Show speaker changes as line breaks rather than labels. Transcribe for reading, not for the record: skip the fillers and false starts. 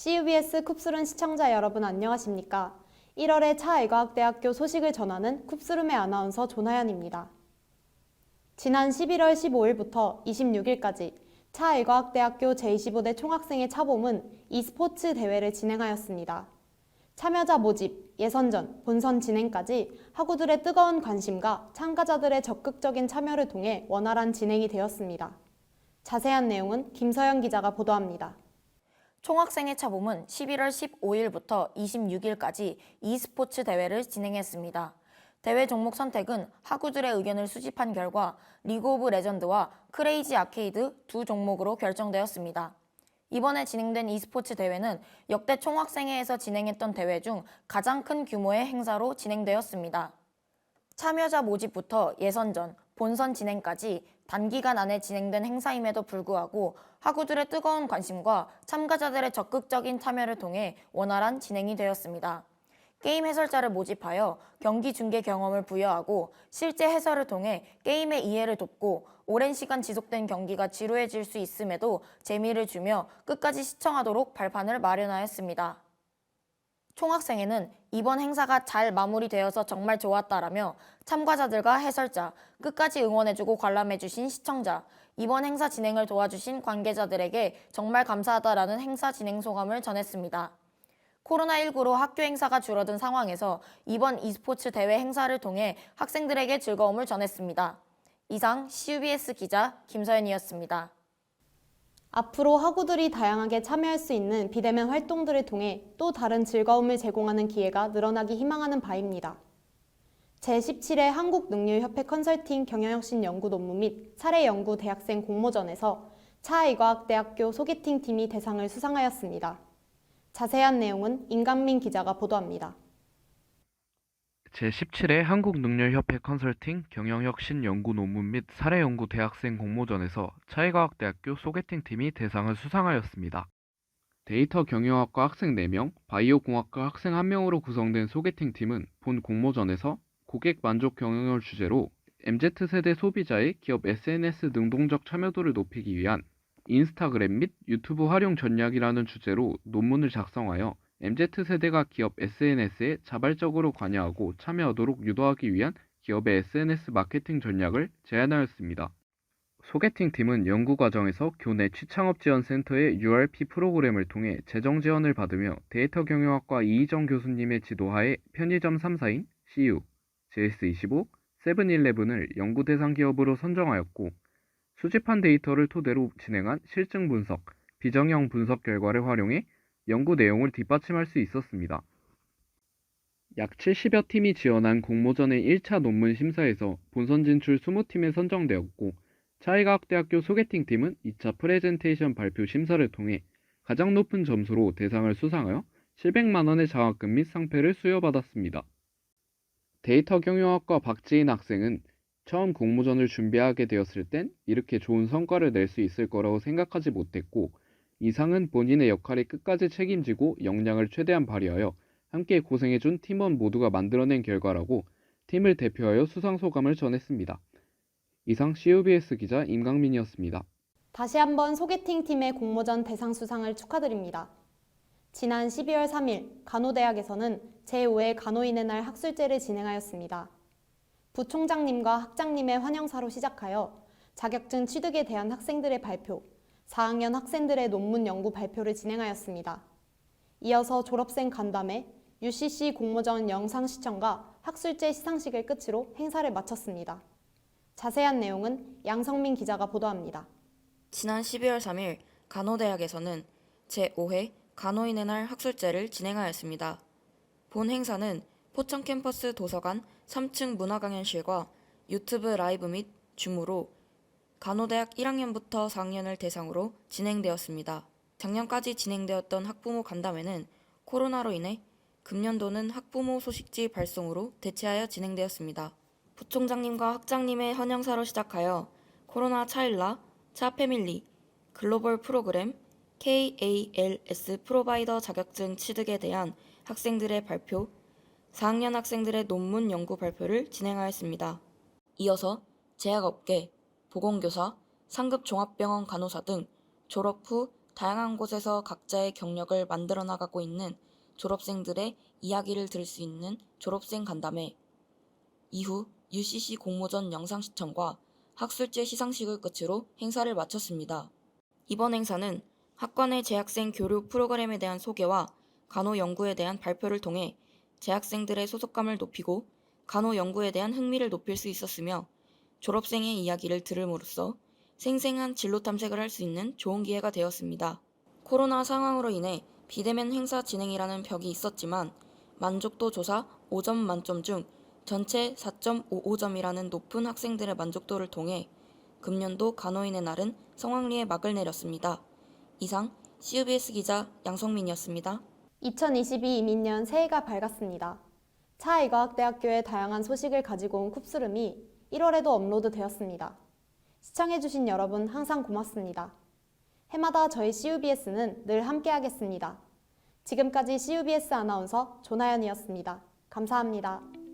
CUBS 쿱스룸 시청자 여러분 안녕하십니까? 1월에 차의과학대학교 소식을 전하는 쿱스룸의 아나운서 조나연입니다. 지난 11월 15일부터 26일까지 차의과학대학교 제25대 총학생회 차봄은 e스포츠 대회를 진행하였습니다. 참여자 모집, 예선전, 본선 진행까지 학우들의 뜨거운 관심과 참가자들의 적극적인 참여를 통해 원활한 진행이 되었습니다. 자세한 내용은 김서영 기자가 보도합니다.
총학생회 차봄은 11월 15일부터 26일까지 e스포츠 대회를 진행했습니다. 대회 종목 선택은 학우들의 의견을 수집한 결과 리그 오브 레전드와 크레이지 아케이드 두 종목으로 결정되었습니다. 이번에 진행된 e스포츠 대회는 역대 총학생회에서 진행했던 대회 중 가장 큰 규모의 행사로 진행되었습니다. 참여자 모집부터 예선전, 본선 진행까지 단기간 안에 진행된 행사임에도 불구하고 학우들의 뜨거운 관심과 참가자들의 적극적인 참여를 통해 원활한 진행이 되었습니다. 게임 해설자를 모집하여 경기 중계 경험을 부여하고 실제 해설을 통해 게임의 이해를 돕고 오랜 시간 지속된 경기가 지루해질 수 있음에도 재미를 주며 끝까지 시청하도록 발판을 마련하였습니다. 총학생회는 이번 행사가 잘 마무리되어서 정말 좋았다라며 참가자들과 해설자, 끝까지 응원해주고 관람해주신 시청자, 이번 행사 진행을 도와주신 관계자들에게 정말 감사하다라는 행사 진행 소감을 전했습니다. 코로나19로 학교 행사가 줄어든 상황에서 이번 e스포츠 대회 행사를 통해 학생들에게 즐거움을 전했습니다. 이상 CUBS 기자 김서연이었습니다.
앞으로 학우들이 다양하게 참여할 수 있는 비대면 활동들을 통해 또 다른 즐거움을 제공하는 기회가 늘어나기 희망하는 바입니다. 제17회 한국능률협회 컨설팅 경영혁신 연구 논문 및 사례 연구 대학생 공모전에서 차의과학대학교 소개팅 팀이 대상을 수상하였습니다. 자세한 내용은 임강민 기자가 보도합니다.
제17회 한국능률협회 컨설팅 경영혁신 연구 논문 및 사례 연구 대학생 공모전에서 차의과학대학교 소개팅팀이 대상을 수상하였습니다. 데이터 경영학과 학생 4명, 바이오공학과 학생 1명으로 구성된 소개팅팀은 본 공모전에서 고객 만족 경영을 주제로 MZ세대 소비자의 기업 SNS 능동적 참여도를 높이기 위한 인스타그램 및 유튜브 활용 전략이라는 주제로 논문을 작성하여 MZ세대가 기업 SNS에 자발적으로 관여하고 참여하도록 유도하기 위한 기업의 SNS 마케팅 전략을 제안하였습니다. 소개팅팀은 연구과정에서 교내 취창업지원센터의 URP 프로그램을 통해 재정 지원을 받으며 데이터 경영학과 이희정 교수님의 지도하에 편의점 3사인 CU, JS25, 세븐일레븐을 연구 대상 기업으로 선정하였고 수집한 데이터를 토대로 진행한 실증 분석, 비정형 분석 결과를 활용해 연구 내용을 뒷받침할 수 있었습니다. 약 70여 팀이 지원한 공모전의 1차 논문 심사에서 본선 진출 20팀에 선정되었고 차의과학대학교 소개팅팀은 2차 프레젠테이션 발표 심사를 통해 가장 높은 점수로 대상을 수상하여 700만 원의 장학금 및 상패를 수여받았습니다. 데이터 경영학과 박지인 학생은 처음 공모전을 준비하게 되었을 땐 이렇게 좋은 성과를 낼 수 있을 거라고 생각하지 못했고 이 상은 본인의 역할이 끝까지 책임지고 역량을 최대한 발휘하여 함께 고생해준 팀원 모두가 만들어낸 결과라고 팀을 대표하여 수상 소감을 전했습니다. 이상 CUBS 기자 임강민이었습니다.
다시 한번 소개팅 팀의 공모전 대상 수상을 축하드립니다. 지난 12월 3일 간호대학에서는 제5회 간호인의 날 학술제를 진행하였습니다. 부총장님과 학장님의 환영사로 시작하여 자격증 취득에 대한 학생들의 발표, 4학년 학생들의 논문 연구 발표를 진행하였습니다. 이어서 졸업생 간담회, UCC 공모전 영상 시청과 학술제 시상식을 끝으로 행사를 마쳤습니다. 자세한 내용은 양성민 기자가 보도합니다.
지난 12월 3일 간호대학에서는 제5회 간호인의 날 학술제를 진행하였습니다. 본 행사는 포천 캠퍼스 도서관 3층 문화강연실과 유튜브 라이브 및 줌으로 간호대학 1학년부터 4학년을 대상으로 진행되었습니다. 작년까지 진행되었던 학부모 간담회는 코로나로 인해 금년도는 학부모 소식지 발송으로 대체하여 진행되었습니다. 부총장님과 학장님의 환영사로 시작하여 코로나 차일라, 차패밀리, 글로벌 프로그램, KALS 프로바이더 자격증 취득에 대한 학생들의 발표, 4학년 학생들의 논문 연구 발표를 진행하였습니다. 이어서 제약업계, 보건교사, 상급 종합병원 간호사 등 졸업 후 다양한 곳에서 각자의 경력을 만들어 나가고 있는 졸업생들의 이야기를 들을 수 있는 졸업생 간담회. 이후 UCC 공모전 영상 시청과 학술제 시상식을 끝으로 행사를 마쳤습니다. 이번 행사는 학관의 재학생 교류 프로그램에 대한 소개와 간호 연구에 대한 발표를 통해 재학생들의 소속감을 높이고 간호 연구에 대한 흥미를 높일 수 있었으며 졸업생의 이야기를 들음으로써 생생한 진로 탐색을 할 수 있는 좋은 기회가 되었습니다. 코로나 상황으로 인해 비대면 행사 진행이라는 벽이 있었지만 만족도 조사 5점 만점 중 전체 4.55점이라는 높은 학생들의 만족도를 통해 금년도 간호인의 날은 성황리에 막을 내렸습니다. 이상 CUBS 기자 양성민이었습니다.
2022 이민년 새해가 밝았습니다. 차이과학대학교의 다양한 소식을 가지고 온 쿱스룸이 1월에도 업로드되었습니다. 시청해주신 여러분 항상 고맙습니다. 해마다 저희 CUBS는 늘 함께하겠습니다. 지금까지 CUBS 아나운서 조나연이었습니다. 감사합니다.